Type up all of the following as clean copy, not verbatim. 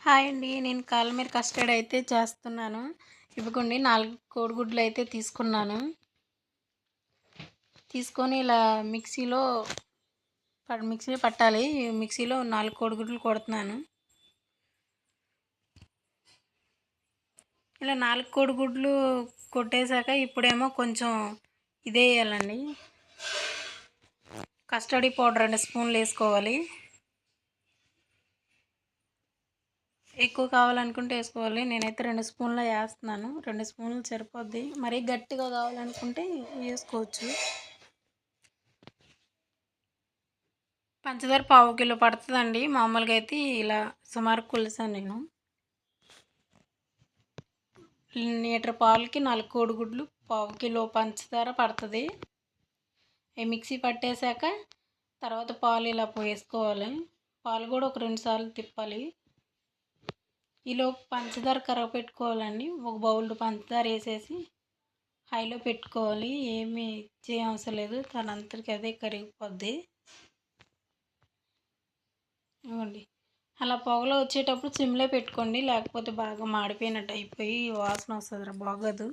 Hi అండి. నేను కాలమీర custard అయితే చేస్తున్నాను. ఇవిగోండి 4 కోడిగుడ్లు అయితే తీసుకున్నాను. తీసుకొని ఇలా మిక్సీ పట్టాలి. మిక్సీలో 4 కోడిగుడ్లు కొడుతున్నాను. ఇలా 4 కోడిగుడ్లు కొట్టేశాక ఇప్పుడేమో కొంచెం ఇదేయాలండి. కస్టర్డ్ పౌడర్ 2 స్పూన్లు వేసుకోవాలి. ఎక్కువ కావాలనుకుంటే వేసుకోవాలి. నేనైతే 2 స్పూన్లు వేస్తున్నాను. 2 స్పూన్లు సరిపోద్ది. మరీ గట్టిగా కావాలనుకుంటే వేసుకోవచ్చు. పంచదార పావు కిలో పడుతుందండి. మామూలుగా అయితే ఇలా సుమారు కొలిసాను నేను. లీటర్ పాలకి 4 కోడిగుడ్లు పావు కిలో పంచదార పడుతుంది. మిక్సీ పట్టేశాక తర్వాత పాలు ఇలా వేసుకోవాలి. పాలు కూడా ఒక 2 సార్లు తిప్పాలి. ఈలోపు పంచదార కరగపెట్టుకోవాలండి. ఒక బౌల్ పంచదార వేసేసి హైలో పెట్టుకోవాలి. ఏమీ చేయవసరం లేదు, తనంతటికి అదే కరిగిపోద్ది. ఇవ్వండి, అలా పొగలో వచ్చేటప్పుడు సిమ్లో పెట్టుకోండి, లేకపోతే బాగా మాడిపోయినట్టు అయిపోయి వాసన వస్తుంది, బాగోదు.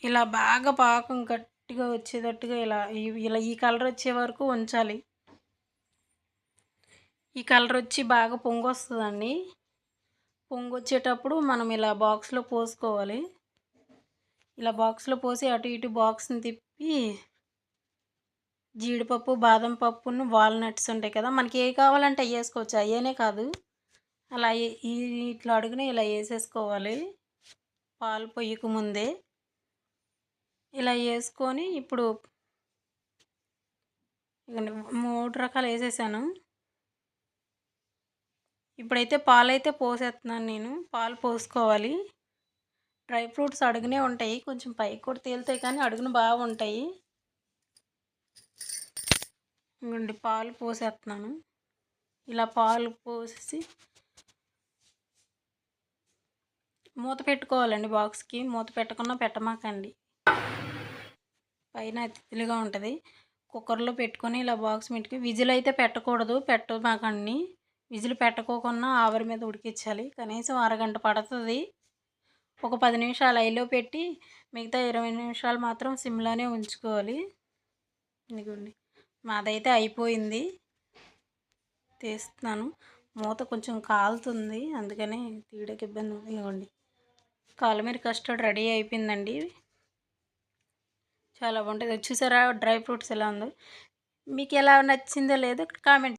ఇలా బాగా పాకం గట్టిగా వచ్చేటట్టుగా ఇలా ఈ కలర్ వచ్చే వరకు ఉంచాలి. ఈ కలర్ వచ్చి బాగా పొంగు వస్తుందండి. పొంగు వచ్చేటప్పుడు మనం ఇలా బాక్స్లో పోసుకోవాలి. ఇలా బాక్స్లో పోసి అటు ఇటు బాక్స్ని తిప్పి జీడిపప్పు, బాదం పప్పును, వాల్నట్స్ ఉంటాయి కదా, మనకి ఏ కావాలంటే అవి వేసుకోవచ్చు. అయ్యేనే కాదు, అలా ఇట్లా అడుగునే ఇలా వేసేసుకోవాలి పాలు పొయ్యకు ముందే. ఇలా వేసుకొని ఇప్పుడు 3 రకాలు వేసేసాను. ఇప్పుడైతే పాలైతే పోసేస్తున్నాను నేను. పాలు పోసుకోవాలి. డ్రై ఫ్రూట్స్ అడుగునే ఉంటాయి, కొంచెం పైకి కూడా తేలుతాయి కానీ అడుగున బాగుంటాయి. ఇంకోండి, పాలు పోసేస్తున్నాను. ఇలా పాలు పోసేసి మూత పెట్టుకోవాలండి. బాక్స్కి మూత పెట్టకుండా పెట్టమాకండి, పైన తిత్తులుగా ఉంటుంది. కుక్కర్లో పెట్టుకొని ఇలా బాక్స్ పెట్టుకుని విజిల్ అయితే పెట్టకూడదు, పెట్టమాకండి. విజిల్ పెట్టుకోకుండా ఆవిరి మీద ఉడికించాలి. కనీసం అరగంట పడుతుంది. ఒక 10 నిమిషాలు హైలో పెట్టి మిగతా 20 నిమిషాలు మాత్రం సిమ్లోనే ఉంచుకోవాలి. ఇదిగోండి, మాదైతే అయిపోయింది, తీస్తున్నాను. మూత కొంచెం కాలుతుంది, అందుకని తీయడానికి ఇబ్బంది. ఇదిగోండి, కాలమీర కస్టర్డ్ రెడీ అయిపోయిందండి. చాలా బాగుంటుంది. చూసారా డ్రై ఫ్రూట్స్ ఎలా ఉందో? మీకు ఎలా నచ్చిందో లేదో కామెంట్